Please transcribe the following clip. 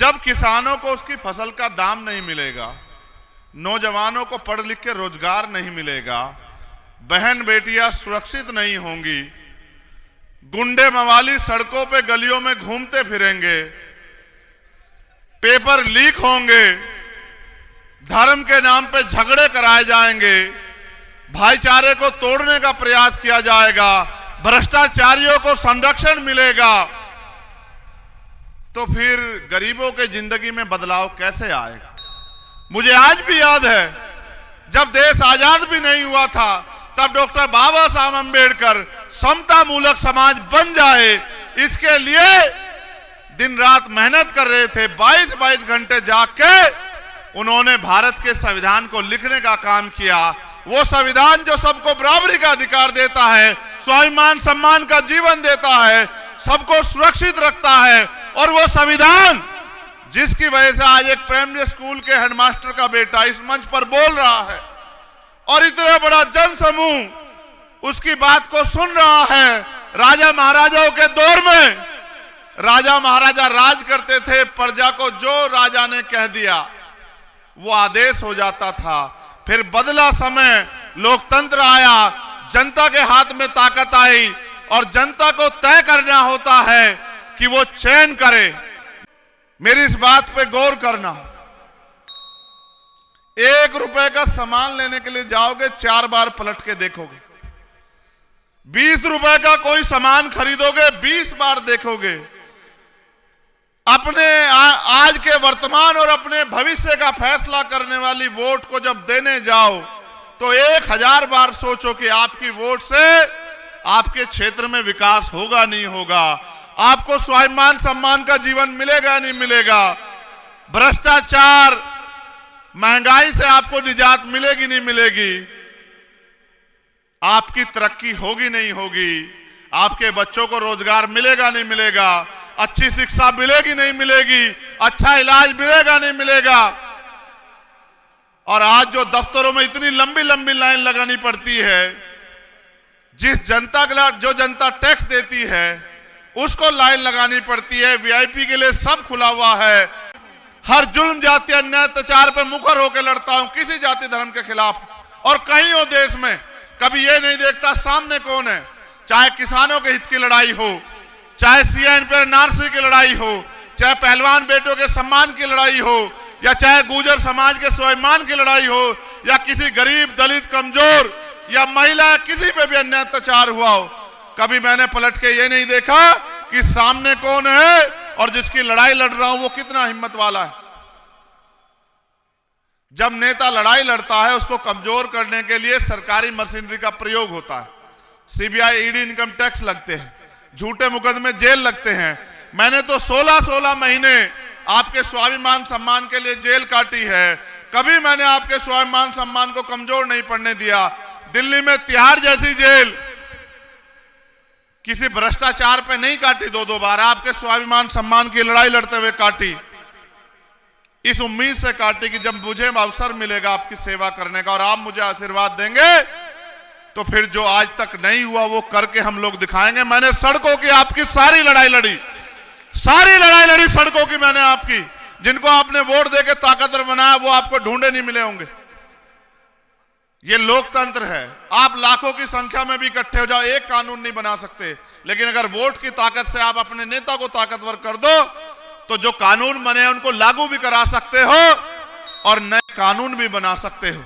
जब किसानों को उसकी फसल का दाम नहीं मिलेगा, नौजवानों को पढ़ लिख के रोजगार नहीं मिलेगा, बहन बेटियां सुरक्षित नहीं होंगी, गुंडे मवाली सड़कों पे गलियों में घूमते फिरेंगे, पेपर लीक होंगे, धर्म के नाम पे झगड़े कराए जाएंगे, भाईचारे को तोड़ने का प्रयास किया जाएगा, भ्रष्टाचारियों को संरक्षण मिलेगा, तो फिर गरीबों के जिंदगी में बदलाव कैसे आएगा? मुझे आज भी याद है, जब देश आजाद भी नहीं हुआ था तब डॉक्टर बाबा साहब अम्बेडकर समता मूलक समाज बन जाए, इसके लिए दिन रात मेहनत कर रहे थे। 22-22 घंटे जाग के उन्होंने भारत के संविधान को लिखने का काम किया। वो संविधान जो सबको बराबरी का अधिकार देता है, स्वाभिमान सम्मान का जीवन देता है, सबको सुरक्षित रखता है, और वो संविधान जिसकी वजह से आज एक प्राइमरी स्कूल के हेडमास्टर का बेटा इस मंच पर बोल रहा है और इतना बड़ा जन समूह उसकी बात को सुन रहा है। राजा महाराजाओं के दौर में राजा महाराजा राज करते थे, प्रजा को जो राजा ने कह दिया वो आदेश हो जाता था। फिर बदला समय, लोकतंत्र आया, जनता के हाथ में ताकत आई और जनता को तय करना होता है कि वो चयन करे। मेरी इस बात पे गौर करना, 1 रुपए का सामान लेने के लिए जाओगे 4 बार पलट के देखोगे, 20 रुपए का कोई सामान खरीदोगे 20 बार देखोगे। अपने आज के वर्तमान और अपने भविष्य का फैसला करने वाली वोट को जब देने जाओ तो 1000 बार सोचो कि आपकी वोट से आपके क्षेत्र में विकास होगा नहीं होगा, आपको स्वाभिमान सम्मान का जीवन मिलेगा नहीं मिलेगा, भ्रष्टाचार महंगाई से आपको निजात मिलेगी नहीं मिलेगी, आपकी तरक्की होगी नहीं होगी, आपके बच्चों को रोजगार मिलेगा नहीं मिलेगा, अच्छी शिक्षा मिलेगी नहीं मिलेगी, अच्छा इलाज मिलेगा नहीं मिलेगा। और आज जो दफ्तरों में इतनी लंबी लंबी लाइन लगानी पड़ती है, जिस जनता के जो जनता टैक्स देती है उसको लाइन लगानी पड़ती है, वीआईपी के लिए सब खुला हुआ है। हर जुल्म जाति अन्याय अत्याचार पे मुखर होकर लड़ता हूं किसी जाति धर्म के खिलाफ, और कहीं हो देश में कभी ये नहीं देखता सामने कौन है, चाहे किसानों के हित की लड़ाई हो, चाहे सीएन पर एनआरसी की लड़ाई हो, चाहे पहलवान बेटों के सम्मान की लड़ाई हो, या चाहे गुर्जर समाज के स्वाभिमान की लड़ाई हो, या किसी गरीब दलित कमजोर या महिला किसी पे भी अन्याय अत्याचार हुआ हो, कभी मैंने पलट के ये नहीं देखा कि सामने कौन है और जिसकी लड़ाई लड़ रहा हूं वो कितना हिम्मत वाला है। जब नेता लड़ाई लड़ता है उसको कमजोर करने के लिए सरकारी मशीनरी का प्रयोग होता है, सीबीआई ईडी इनकम टैक्स लगते हैं, झूठे मुकदमे जेल लगते हैं। मैंने तो 16-16 महीने आपके स्वाभिमान सम्मान के लिए जेल काटी है, कभी मैंने आपके स्वाभिमान सम्मान को कमजोर नहीं पड़ने दिया। दिल्ली में तिहाड़ जैसी जेल किसी भ्रष्टाचार पे नहीं काटी 2-2 बार, आपके स्वाभिमान सम्मान की लड़ाई लड़ते हुए काटी। इस उम्मीद से काटी कि जब मुझे अवसर मिलेगा आपकी सेवा करने का और आप मुझे आशीर्वाद देंगे तो फिर जो आज तक नहीं हुआ वो करके हम लोग दिखाएंगे। मैंने सड़कों की आपकी सारी लड़ाई लड़ी सड़कों की मैंने आपकी। जिनको आपने वोट देके ताकतवर बनाया वो आपको ढूंढे नहीं मिले होंगे। ये लोकतंत्र है, आप लाखों की संख्या में भी इकट्ठे हो जाओ, एक कानून नहीं बना सकते, लेकिन अगर वोट की ताकत से आप अपने नेता को ताकतवर कर दो तो जो कानून बने उनको लागू भी करा सकते हो और नए कानून भी बना सकते हो।